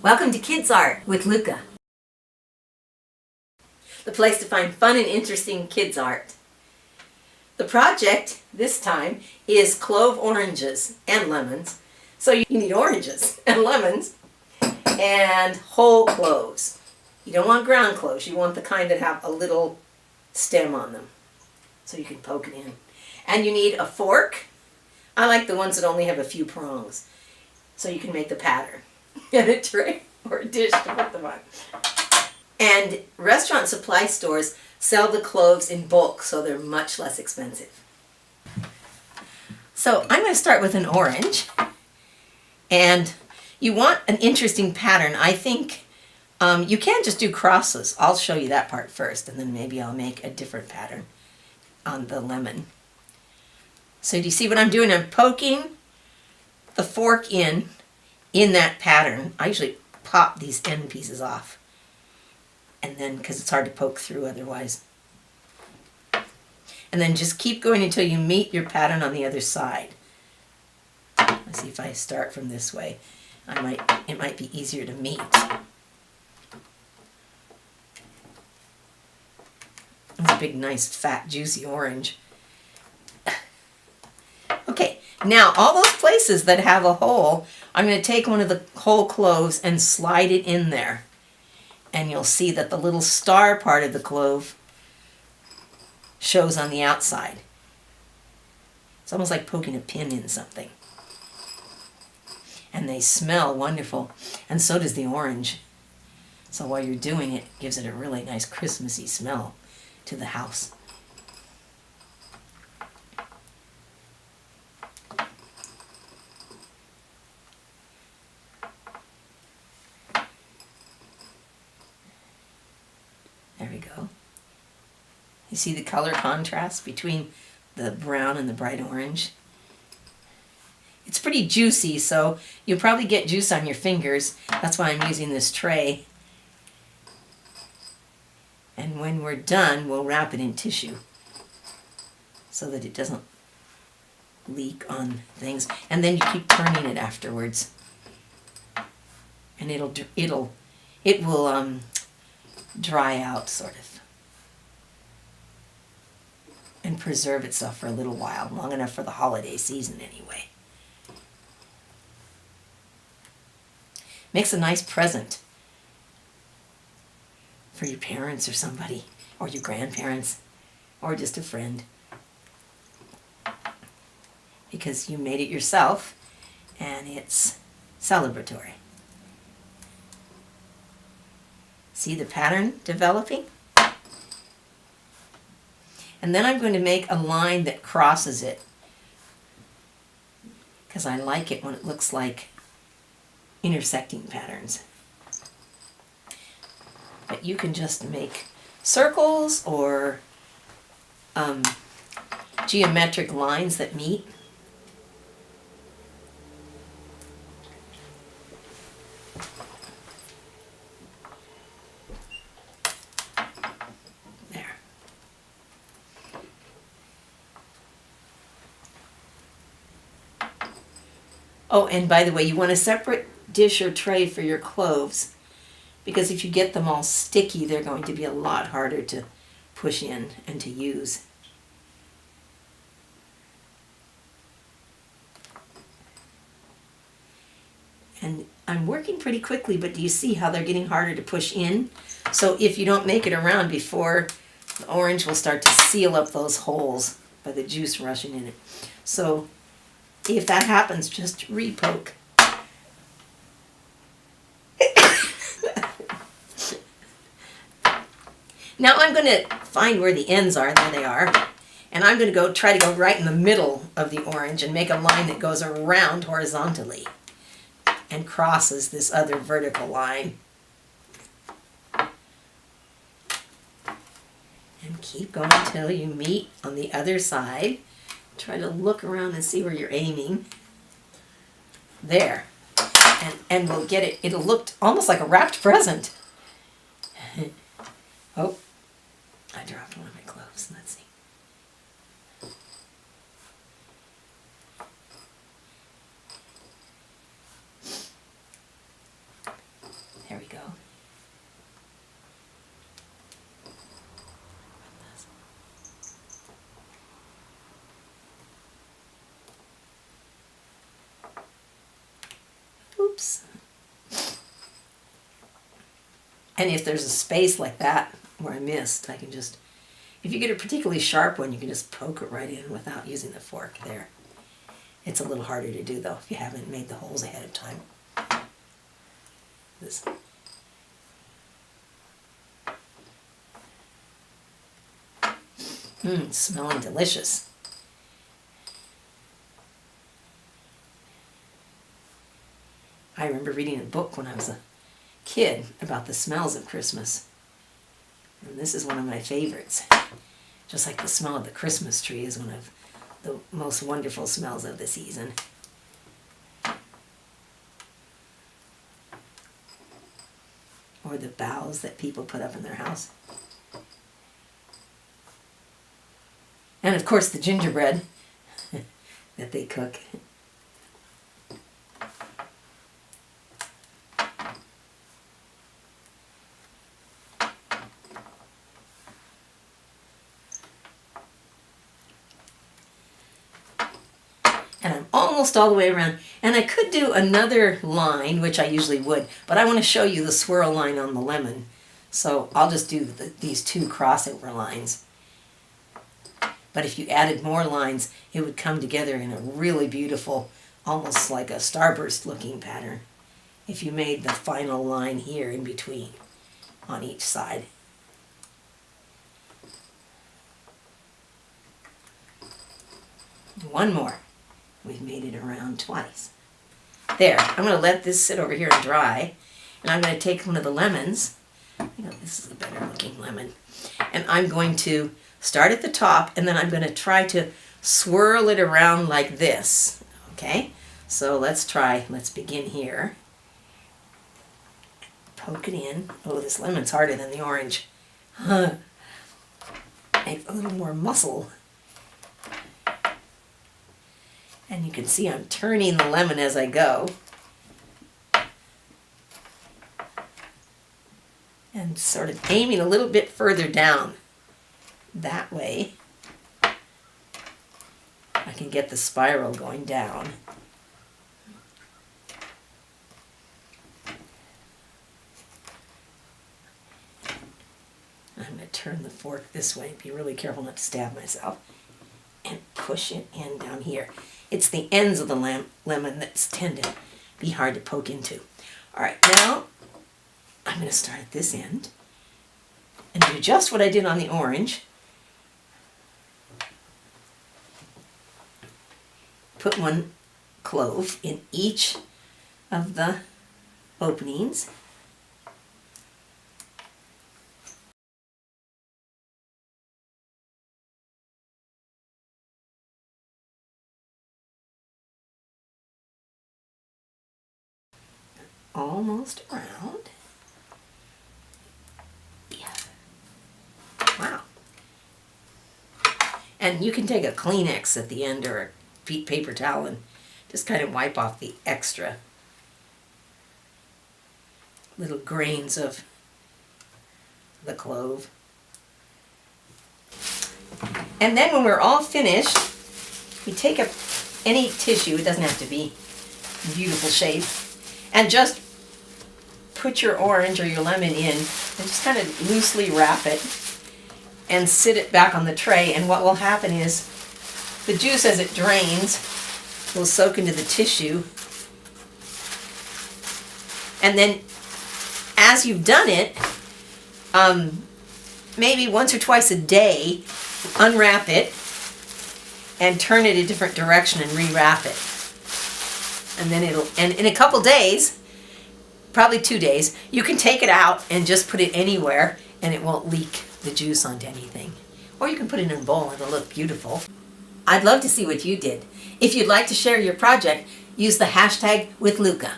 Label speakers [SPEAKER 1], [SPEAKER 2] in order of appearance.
[SPEAKER 1] Welcome to Kids Art with Lucca, the place to find fun and interesting kids art. The project this time is clove oranges and lemons. So you need oranges and lemons and whole cloves. You don't want ground cloves, you want the kind that have a little stem on them so you can poke it in. And you need a fork. I like the ones that only have a few prongs so you can make the pattern. And a tray or a dish to put them on. And restaurant supply stores sell the cloves in bulk, so they're much less expensive. So I'm going to start with an orange. And you want an interesting pattern. I think you can't just do crosses. I'll show you that part first, and then maybe I'll make a different pattern on the lemon. So do you see what I'm doing? I'm poking the fork in that pattern. I usually pop these end pieces off, and then because it's hard to poke through otherwise. And then just keep going until you meet your pattern on the other side. Let's see if I start from this way. It might be easier to meet. It's a big, nice, fat, juicy orange. Okay, now all those places that have a hole, I'm going to take one of the whole cloves and slide it in there. And you'll see that the little star part of the clove shows on the outside. It's almost like poking a pin in something. And they smell wonderful, and so does the orange. So while you're doing it, it gives it a really nice Christmassy smell to the house. There we go. You see the color contrast between the brown and the bright orange? It's pretty juicy, so you'll probably get juice on your fingers. That's why I'm using this tray. And when we're done, we'll wrap it in tissue so that it doesn't leak on things. And then you keep turning it afterwards. And it will dry out, sort of, and preserve itself for a little while, long enough for the holiday season anyway. Makes a nice present for your parents or somebody, or your grandparents, or just a friend, because you made it yourself and it's celebratory. See the pattern developing? And then I'm going to make a line that crosses it, because I like it when it looks like intersecting patterns. But you can just make circles or geometric lines that meet. Oh, and by the way, you want a separate dish or tray for your cloves, because if you get them all sticky, they're going to be a lot harder to push in and to use. And I'm working pretty quickly, but do you see how they're getting harder to push in? So if you don't make it around before, the orange will start to seal up those holes by the juice rushing in it. So if that happens, just re-poke. Now I'm going to find where the ends are. There they are. And I'm going to try to go right in the middle of the orange and make a line that goes around horizontally and crosses this other vertical line. And keep going until you meet on the other side. Try to look around and see where you're aiming. There. And we'll get it. It'll look almost like a wrapped present. Oh, I dropped one of my cloves. Let's see. we go. Oops. And if there's a space like that where I missed, I can just, if you get a particularly sharp one, you can just poke it right in without using the fork there. It's a little harder to do though if you haven't made the holes ahead of time. This. Smelling delicious. I remember reading a book when I was a kid about the smells of Christmas. And this is one of my favorites. Just like the smell of the Christmas tree is one of the most wonderful smells of the season. Or the boughs that people put up in their house. And of course the gingerbread that they cook. And I'm almost all the way around. And I could do another line, which I usually would, but I want to show you the swirl line on the lemon. So I'll just do these two crossover lines. But if you added more lines, it would come together in a really beautiful, almost like a starburst looking pattern. If you made the final line here in between on each side. One more. We've made it around twice. There, I'm going to let this sit over here and dry. And I'm going to take one of the lemons. This is a better looking lemon. And I'm going to start at the top, and then I'm going to try to swirl it around like this. Okay? So let's try. Let's begin here. Poke it in. Oh, this lemon's harder than the orange. Make a little more muscle. And you can see I'm turning the lemon as I go. And sort of aiming a little bit further down. That way I can get the spiral going down. I'm going to turn the fork this way. Be really careful not to stab myself. And push it in down here. It's the ends of the lemon that tend to be hard to poke into. All right, now I'm going to start at this end and do just what I did on the orange. Put one clove in each of the openings. Almost around. Yeah. Wow. And you can take a Kleenex at the end or a paper towel and just kind of wipe off the extra little grains of the clove. And then when we're all finished, we take any tissue, it doesn't have to be in beautiful shape, and just put your orange or your lemon in and just kind of loosely wrap it and sit it back on the tray. And what will happen is the juice, as it drains, will soak into the tissue. And then as you've done it, maybe once or twice a day, unwrap it and turn it a different direction and rewrap it. And then and in a couple days, probably 2 days, you can take it out and just put it anywhere and it won't leak the juice onto anything. Or you can put it in a bowl and it'll look beautiful. I'd love to see what you did. If you'd like to share your project, use the hashtag #WithLucca.